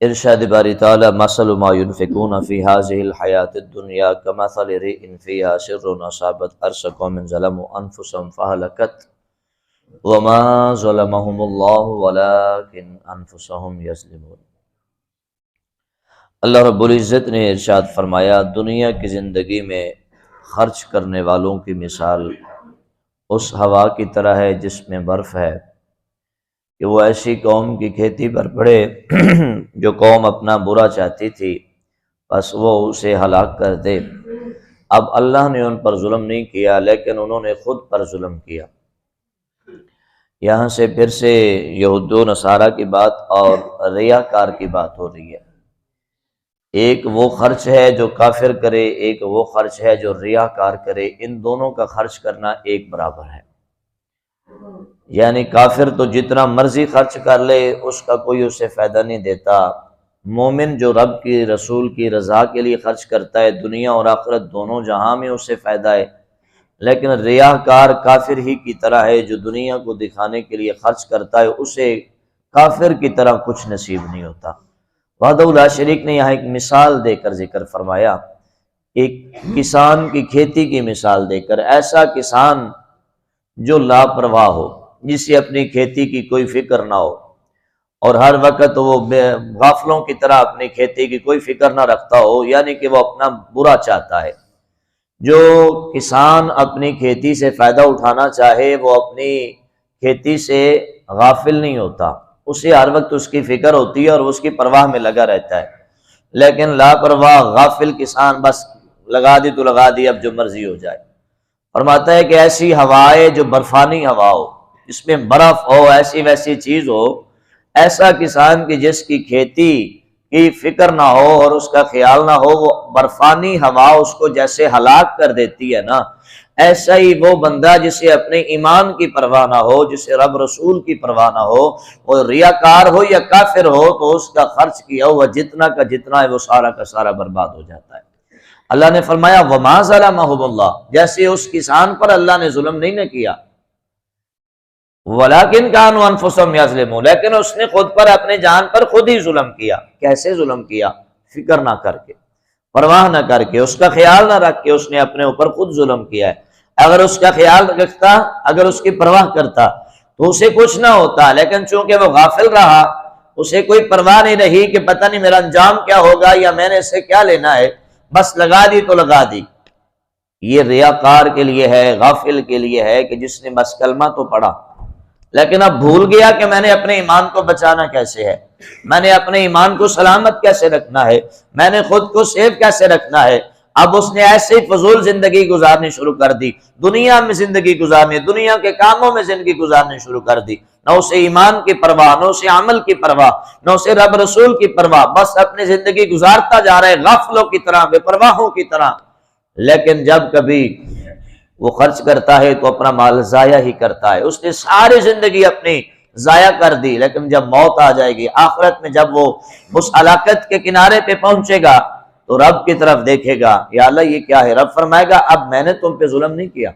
ارشاد باری تعالی مثل ما ينفقون في هذه الحیات الدنیا كمثل ريح فيها سر اصابت حرث قوم ظلموا انفسهم فهلكت وما ظلمهم الله ولكن انفسهم يظلمون۔ اللہ رب العزت نے ارشاد فرمایا، دنیا کی زندگی میں خرچ کرنے والوں کی مثال اس ہوا کی طرح ہے جس میں برف ہے کہ وہ ایسی قوم کی کھیتی پر پڑے جو قوم اپنا برا چاہتی تھی، بس وہ اسے ہلاک کر دے۔ اب اللہ نے ان پر ظلم نہیں کیا لیکن انہوں نے خود پر ظلم کیا۔ یہاں سے پھر سے یہود و نصارہ کی بات اور ریاکار کی بات ہو رہی ہے۔ ایک وہ خرچ ہے جو کافر کرے، ایک وہ خرچ ہے جو ریاکار کرے، ان دونوں کا خرچ کرنا ایک برابر ہے۔ یعنی کافر تو جتنا مرضی خرچ کر لے اس کا کوئی اسے فائدہ نہیں دیتا، مومن جو رب کی رسول کی رضا کے لیے خرچ کرتا ہے دنیا اور آخرت دونوں جہاں میں اسے فائدہ ہے، لیکن ریاکار کافر ہی کی طرح ہے جو دنیا کو دکھانے کے لیے خرچ کرتا ہے، اسے کافر کی طرح کچھ نصیب نہیں ہوتا۔ وحدہ لا شریک نے یہاں ایک مثال دے کر ذکر فرمایا، ایک کسان کی کھیتی کی مثال دے کر، ایسا کسان جو لاپرواہ ہو، جسے اپنی کھیتی کی کوئی فکر نہ ہو اور ہر وقت وہ غافلوں کی طرح اپنی کھیتی کی کوئی فکر نہ رکھتا ہو، یعنی کہ وہ اپنا برا چاہتا ہے۔ جو کسان اپنی کھیتی سے فائدہ اٹھانا چاہے وہ اپنی کھیتی سے غافل نہیں ہوتا، اسے ہر وقت اس کی فکر ہوتی ہے اور اس کی پرواہ میں لگا رہتا ہے، لیکن لاپرواہ غافل کسان بس لگا دی تو لگا دی، اب جو مرضی ہو جائے۔ فرماتا ہے کہ ایسی ہوائے جو برفانی ہوا ہو، جس میں برف ہو، ایسی ویسی چیز ہو، ایسا کسان کی جس کی کھیتی کی فکر نہ ہو اور اس کا خیال نہ ہو، وہ برفانی ہوا اس کو جیسے ہلاک کر دیتی ہے نا، ایسا ہی وہ بندہ جسے اپنے ایمان کی پرواہ نہ ہو، جسے رب رسول کی پرواہ نہ ہو، وہ ریاکار ہو یا کافر ہو، تو اس کا خرچ کیا ہوا جتنا کا جتنا ہے وہ سارا کا سارا برباد ہو جاتا ہے۔ اللہ نے فرمایا وَمَا ظَلَمَهُمُ اللَّهُ، جیسے اس کسان پر اللہ نے ظلم نہیں نہ کیا، وَلَٰكِنْ كَانُوا أَنفُسَهُمْ يَظْلِمُونَ، لیکن اس نے خود پر اپنے جان پر خود ہی ظلم کیا۔ کیسے ظلم کیا؟ فکر نہ کر کے، پرواہ نہ کر کے، اس کا خیال نہ رکھ کے اس نے اپنے اوپر خود ظلم کیا ہے۔ اگر اس کا خیال رکھتا، اگر اس کی پرواہ کرتا تو اسے کچھ نہ ہوتا، لیکن چونکہ وہ غافل رہا، اسے کوئی پرواہ نہیں رہی کہ پتہ نہیں میرا انجام کیا ہوگا یا میں نے اس سے کیا لینا ہے، بس لگا دی تو لگا دی۔ یہ ریاکار کے لیے ہے، غافل کے لیے ہے کہ جس نے بس کلمہ تو پڑھا لیکن اب بھول گیا کہ میں نے اپنے ایمان کو بچانا کیسے ہے، میں نے اپنے ایمان کو سلامت کیسے رکھنا ہے، میں نے خود کو سیف کیسے رکھنا ہے۔ اب اس نے ایسے ہی فضول زندگی گزارنی شروع کر دی، دنیا میں زندگی گزارنی، دنیا کے کاموں میں زندگی گزارنی شروع کر دی، نہ اسے ایمان کی پرواہ، نہ اسے عمل کی پرواہ، نہ اسے رب رسول کی پرواہ، بس اپنی زندگی گزارتا جا رہا ہے غافلوں کی طرح، بے پرواہوں کی طرح۔ لیکن جب کبھی وہ خرچ کرتا ہے تو اپنا مال ضائع ہی کرتا ہے، اس نے ساری زندگی اپنی ضائع کر دی، لیکن جب موت آ جائے گی، آخرت میں جب وہ اس ہلاکت کے کنارے پہ پہنچے گا تو رب کی طرف دیکھے گا، یا اللہ یہ کیا ہے؟ رب فرمائے گا اب میں نے تم پہ ظلم نہیں کیا،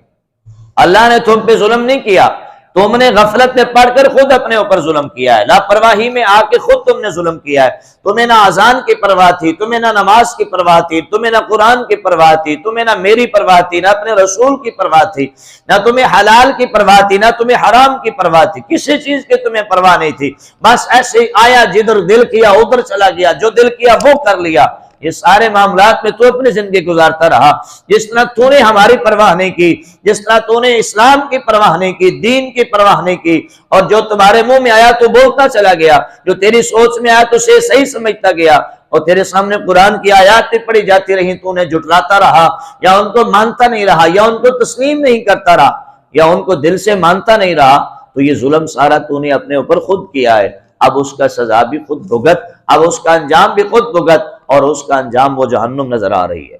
اللہ نے تم پہ ظلم نہیں کیا، تم نے غفلت میں پڑھ کر خود اپنے اوپر ظلم کیا ہے، لاپرواہی میں آ کے خود تم نے ظلم کیا ہے۔ تمہیں نہ اذان کی پرواہ تھی، تمہیں نہ نماز کی پرواہ تھی، تمہیں نہ قرآن کی پرواہ تھی، تمہیں نہ میری پرواہ تھی، نہ اپنے رسول کی پرواہ تھی، نہ تمہیں حلال کی پرواہ تھی، نہ تمہیں حرام کی پرواہ تھی، کسی چیز کی تمہیں پرواہ نہیں تھی، بس ایسے ہی آیا، جدھر دل کیا ادھر چلا گیا، جو دل کیا وہ کر لیا۔ یہ سارے معاملات میں تو اپنی زندگی گزارتا رہا، جس طرح تو نے ہماری پرواہ نہیں کی، جس طرح تو نے اسلام کی پرواہ نہیں کی، دین کی پرواہ نہیں کی، اور جو تمہارے منہ میں آیا تو بولتا چلا گیا، جو تیری سوچ میں آیا تو اسے صحیح سمجھتا گیا، اور تیرے سامنے قرآن کی آیات پڑھی جاتی رہی تو انہیں جھٹلاتا رہا، یا ان کو مانتا نہیں رہا، یا ان کو تسلیم نہیں کرتا رہا، یا ان کو دل سے مانتا نہیں رہا، تو یہ ظلم سارا تو نے اپنے اوپر خود کیا ہے۔ اب اس کا سزا بھی خود بھگت، اب اس کا انجام بھی خود بھگت، اور اس کا انجام وہ جہنم نظر آ رہی ہے۔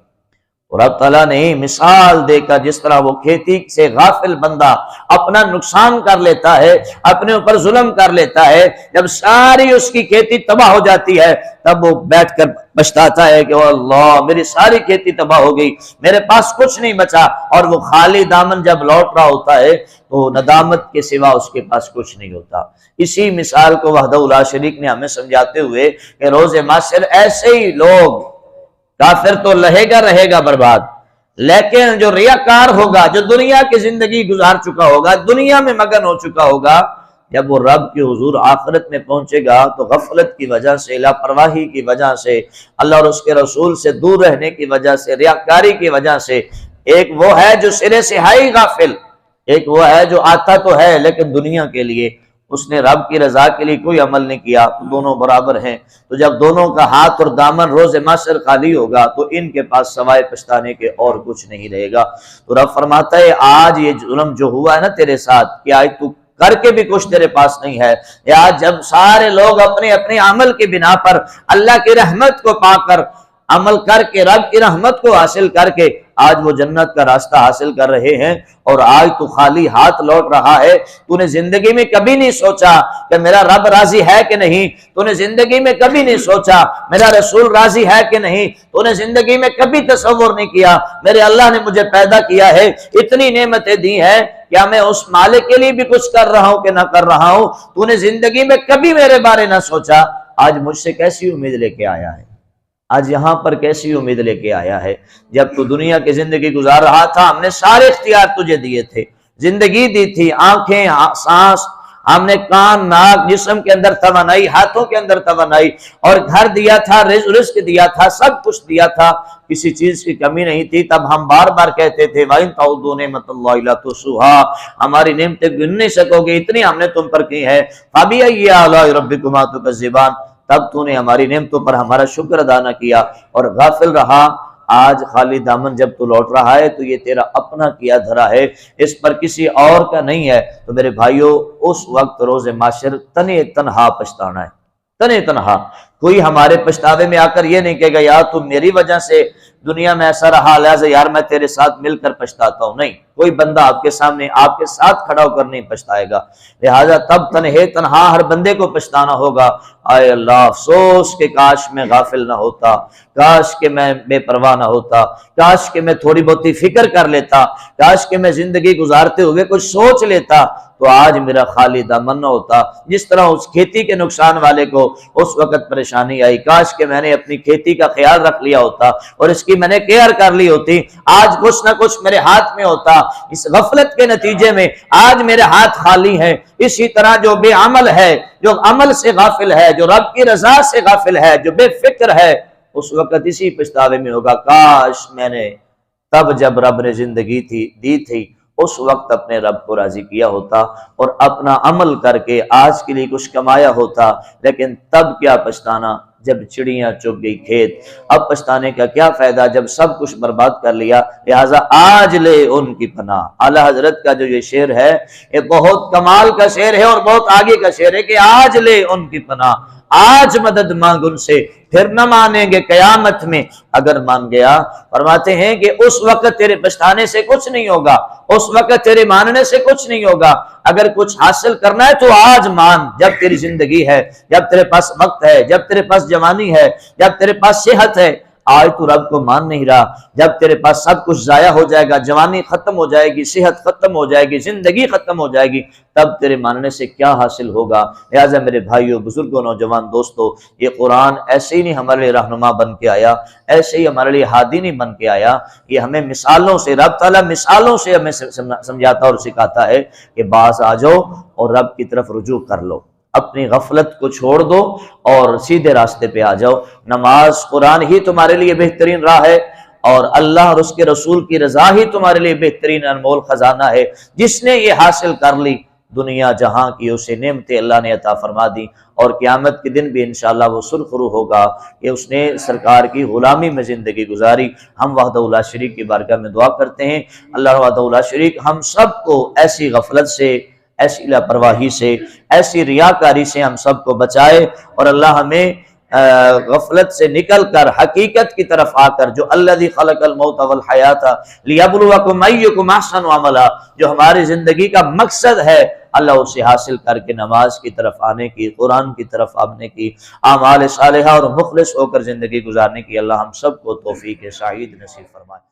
اور اب تعالیٰ نے مثال دے کر جس طرح وہ کھیتی سے غافل بندہ اپنا نقصان کر لیتا ہے، اپنے اوپر ظلم کر لیتا ہے، جب ساری اس کی کھیتی تباہ ہو جاتی ہے تب وہ بیٹھ کر پچھتاتا ہے کہ اللہ میری ساری کھیتی تباہ ہو گئی، میرے پاس کچھ نہیں بچا، اور وہ خالی دامن جب لوٹ رہا ہوتا ہے تو ندامت کے سوا اس کے پاس کچھ نہیں ہوتا۔ اسی مثال کو وحدہ لا شریک نے ہمیں سمجھاتے ہوئے کہ روز محشر ایسے ہی لوگ، کافر تو رہے گا برباد، لیکن جو ریاکار ہوگا، جو دنیا کی زندگی گزار چکا ہوگا، دنیا میں مگن ہو چکا ہوگا، جب وہ رب کے حضور آخرت میں پہنچے گا تو غفلت کی وجہ سے، لاپرواہی کی وجہ سے، اللہ اور اس کے رسول سے دور رہنے کی وجہ سے، ریاکاری کی وجہ سے، ایک وہ ہے جو سرے سے ہے ہی غافل، ایک وہ ہے جو آتا تو ہے لیکن دنیا کے لیے، اس نے رب کی رضا کے لیے کوئی عمل نہیں کیا، دونوں برابر ہیں۔ تو جب دونوں کا ہاتھ اور دامن روز محشر خالی ہوگا تو ان کے پاس سوائے پچھتانے کے اور کچھ نہیں رہے گا۔ تو رب فرماتا ہے آج یہ ظلم جو ہوا ہے نا تیرے ساتھ، کہ آج تو کر کے بھی کچھ تیرے پاس نہیں ہے، یا جب سارے لوگ اپنے اپنے عمل کی بنا پر اللہ کی رحمت کو پا کر، عمل کر کے، رب کی رحمت کو حاصل کر کے آج وہ جنت کا راستہ حاصل کر رہے ہیں، اور آج تو خالی ہاتھ لوٹ رہا ہے۔ تو نے زندگی میں کبھی نہیں سوچا کہ میرا رب راضی ہے کہ نہیں، تو نے زندگی میں کبھی نہیں سوچا میرا رسول راضی ہے کہ نہیں، تو نے زندگی میں کبھی تصور نہیں کیا میرے اللہ نے مجھے پیدا کیا ہے، اتنی نعمتیں دی ہیں، کیا میں اس مالک کے لیے بھی کچھ کر رہا ہوں کہ نہ کر رہا ہوں؟ تو نے زندگی میں کبھی میرے بارے نہ سوچا، آج مجھ سے کیسی امید لے کے آیا ہے، آج یہاں پر کیسی امید لے کے آیا ہے؟ جب تو دنیا کی زندگی گزار رہا تھا ہم نے سارے اختیار تجھے دیے تھے، زندگی دی تھی، آنکھیں، سانس، ہم نے کان، ناک، جسم کے اندر توانائی، ہاتھوں کے اندر توانائی، اور گھر دیا تھا، رزق دیا تھا، سب کچھ دیا تھا، کسی چیز کی کمی نہیں تھی۔ تب ہم بار بار کہتے تھے وَإِن تَعُدُّوا نِعْمَتَ اللَّهِ لَا تُحْصُوهَا، ہماری نعمتیں گن نہیں سکو گے، اتنی ہم نے تم پر کی ہے۔ فَبِأَيِّ آلَاءِ رَبِّكُمَا تُكَذِّبَانِ، تب تو نے ہماری نعمتوں پر ہمارا شکر ادا نہ کیا اور غافل رہا۔ آج خالی دامن جب تو لوٹ رہا ہے تو یہ تیرا اپنا کیا دھرا ہے، اس پر کسی اور کا نہیں ہے۔ تو میرے بھائیوں، اس وقت روز محشر تنے تنہا پچھتانا ہے، تنے تنہا۔ کوئی ہمارے پچھتاوے میں آ کر یہ نہیں کہے گا یار تو میری وجہ سے دنیا میں ایسا رہا لہٰذا یار میں تیرے ساتھ مل کر پچھتاتا ہوں، نہیں، کوئی بندہ آپ کے سامنے آپ کے ساتھ کھڑا ہو کر نہیں پچھتائے گا، لہٰذا تب تنہا ہر بندے کو پچھتانا ہوگا۔ آئے اللہ افسوس کہ کاش میں غافل نہ ہوتا، کاش کہ میں بے پرواہ نہ ہوتا، کاش کہ میں تھوڑی بہت فکر کر لیتا، کاش کہ میں زندگی گزارتے ہوئے کچھ سوچ لیتا تو آج میرا خالی دامن نہ ہوتا۔ جس طرح اس کھیتی کے نقصان والے کو اس وقت پریشانی آئی، کاش کہ میں نے اپنی کھیتی کا خیال رکھ لیا ہوتا اور اس کی میں نے کیئر کر لی ہوتی، آج کچھ نہ کچھ میرے ہاتھ میں ہوتا۔ اس غفلت کے نتیجے میں آج میرے ہاتھ خالی ہیں۔ اسی طرح جو بے عمل ہے، جو عمل سے غافل ہے، جو رب کی رضا سے غافل ہے، جو بے فکر ہے، اس وقت اسی پچھتاوے میں ہوگا کاش میں نے تب جب رب نے زندگی دی تھی اس وقت اپنے رب کو راضی کیا ہوتا اور اپنا عمل کر کے آج کے لیے کچھ کمایا ہوتا، لیکن تب کیا پچھتانا جب چڑیاں چگ گئی کھیت، اب پچھتانے کا کیا فائدہ جب سب کچھ برباد کر لیا۔ لہٰذا آج لے ان کی پناہ۔ اعلیٰ حضرت کا جو یہ شعر ہے یہ بہت کمال کا شعر ہے اور بہت آگے کا شعر ہے کہ آج لے ان کی پناہ، آج مدد مانگ ان سے، پھر نہ مانیں گے قیامت میں اگر مان گیا۔ فرماتے ہیں کہ اس وقت تیرے پچھتانے سے کچھ نہیں ہوگا، اس وقت تیرے ماننے سے کچھ نہیں ہوگا۔ اگر کچھ حاصل کرنا ہے تو آج مان، جب تیری زندگی ہے، جب تیرے پاس وقت ہے، جب تیرے پاس جوانی ہے، جب تیرے پاس صحت ہے۔ آج تو رب کو مان نہیں رہا، جب تیرے پاس سب کچھ ضائع ہو جائے گا، جوانی ختم ہو جائے گی، صحت ختم ہو جائے گی، زندگی ختم ہو جائے گی، تب تیرے ماننے سے کیا حاصل ہوگا۔ لہٰذا میرے بھائیوں، بزرگوں، نوجوان دوستو، یہ قرآن ایسے ہی نہیں ہمارے لیے رہنما بن کے آیا، ایسے ہی ہمارے لیے ہادی نہیں بن کے آیا، یہ ہمیں مثالوں سے، رب تعالیٰ مثالوں سے ہمیں سمجھاتا اور سکھاتا ہے کہ باز آ جاؤ اور رب کی طرف رجوع کر لو، اپنی غفلت کو چھوڑ دو اور سیدھے راستے پہ آ جاؤ۔ نماز، قرآن ہی تمہارے لیے بہترین راہ ہے، اور اللہ اور اس کے رسول کی رضا ہی تمہارے لیے بہترین انمول خزانہ ہے۔ جس نے یہ حاصل کر لی، دنیا جہاں کی اسے نعمتیں اللہ نے عطا فرما دی، اور قیامت کے دن بھی انشاءاللہ وہ سرخرو ہوگا کہ اس نے سرکار کی غلامی میں زندگی گزاری۔ ہم وحدہ لا شریک کی بارگاہ میں دعا کرتے ہیں، اللہ وحدہ لا شریک ہم سب کو ایسی غفلت سے، ایسی لاپرواہی سے، ایسی ریاکاری سے ہم سب کو بچائے، اور اللہ ہمیں غفلت سے نکل کر حقیقت کی طرف آ کر، جو الذی خلق الموت والحیات لیبلوکم ایکم احسن عملا، جو ہماری زندگی کا مقصد ہے، اللہ اسے حاصل کر کے نماز کی طرف آنے کی، قرآن کی طرف آنے کی، اعمال صالحہ اور مخلص ہو کر زندگی گزارنے کی اللہ ہم سب کو توفیق سعید نصیب فرمائے۔